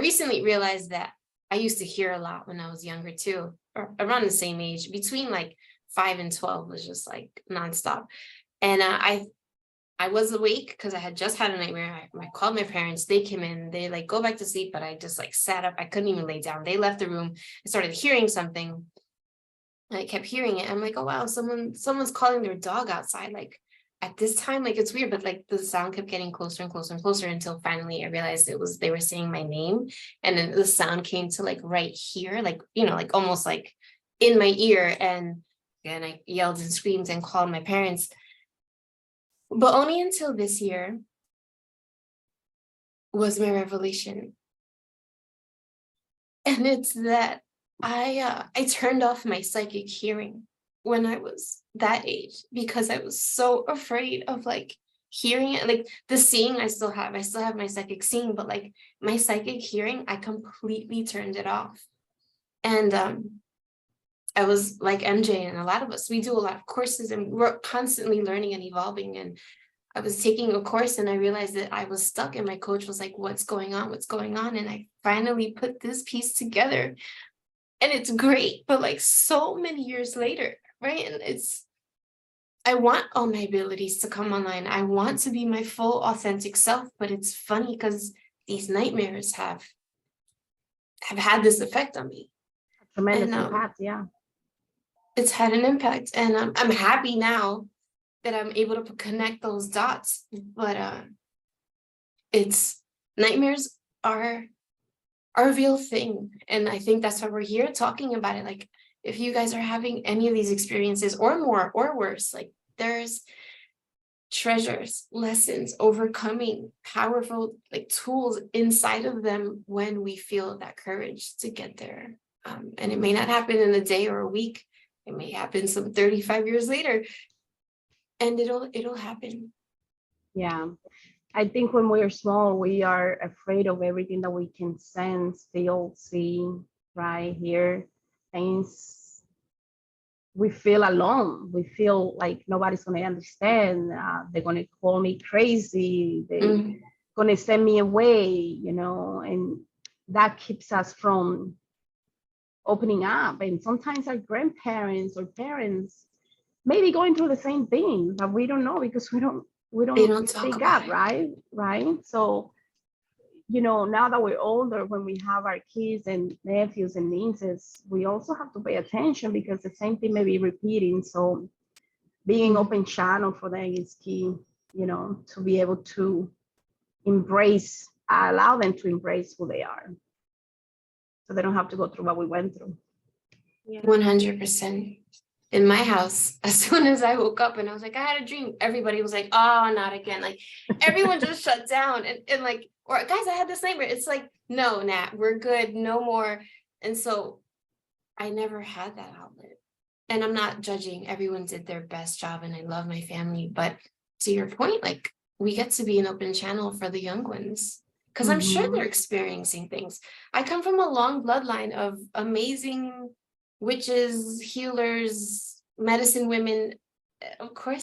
recently realized that I used to hear a lot when I was younger too, or around the same age, between like 5 and 12 was just like nonstop. And I was awake because I had just had a nightmare. I called my parents. They came in. They like go back to sleep, but I just like sat up. I couldn't even lay down. They left the room. I started hearing something. And I kept hearing it. I'm like, oh wow, someone's calling their dog outside. Like at this time, like it's weird, but like the sound kept getting closer and closer and closer until finally I realized they were saying my name. And then the sound came to like right here, like, like almost like in my ear. And I yelled and screamed and called my parents. But only until this year was my revelation. And it's that I turned off my psychic hearing when I was that age because I was so afraid of like hearing it. Like the seeing I still have my psychic seeing, but like my psychic hearing, I completely turned it off. And I was like MJ and a lot of us, we do a lot of courses and we're constantly learning and evolving. And I was taking a course and I realized that I was stuck and my coach was like, what's going on? What's going on? And I finally put this piece together and it's great. But like so many years later, right? And I want all my abilities to come online. I want to be my full authentic self, but it's funny because these nightmares have had this effect on me. Tremendous And impact, yeah. it's had an impact. And I'm happy now that I'm able to connect those dots. But it's nightmares are a real thing. And I think that's why we're here talking about it. Like if you guys are having any of these experiences or more or worse, like there's treasures, lessons, overcoming powerful like tools inside of them when we feel that courage to get there. And it may not happen in a day or a week. It may happen some 35 years later. And it'll happen. Yeah. I think when we're small, we are afraid of everything that we can sense, feel, see, right, hear. And we feel alone. We feel like nobody's going to understand. They're going to call me crazy. They're going to send me away, and that keeps us from opening up. And sometimes our grandparents or parents may be going through the same thing, but we don't know because we don't speak up, right? So, now that we're older, when we have our kids and nephews and nieces, we also have to pay attention because the same thing may be repeating. So being open channel for them is key, to be able to allow them to embrace who they are. So they don't have to go through what we went through. 100%. In my house, as soon as I woke up and I was like, I had a dream, everybody was like, oh, not again. Like everyone just shut down and like, or guys, I had this nightmare. It's like, no, Nat, we're good, no more. And so I never had that outlet. And I'm not judging. Everyone did their best job and I love my family. But to your point, like we get to be an open channel for the young ones because I'm sure they're experiencing things. I come from a long bloodline of amazing witches, healers, medicine women. Of course,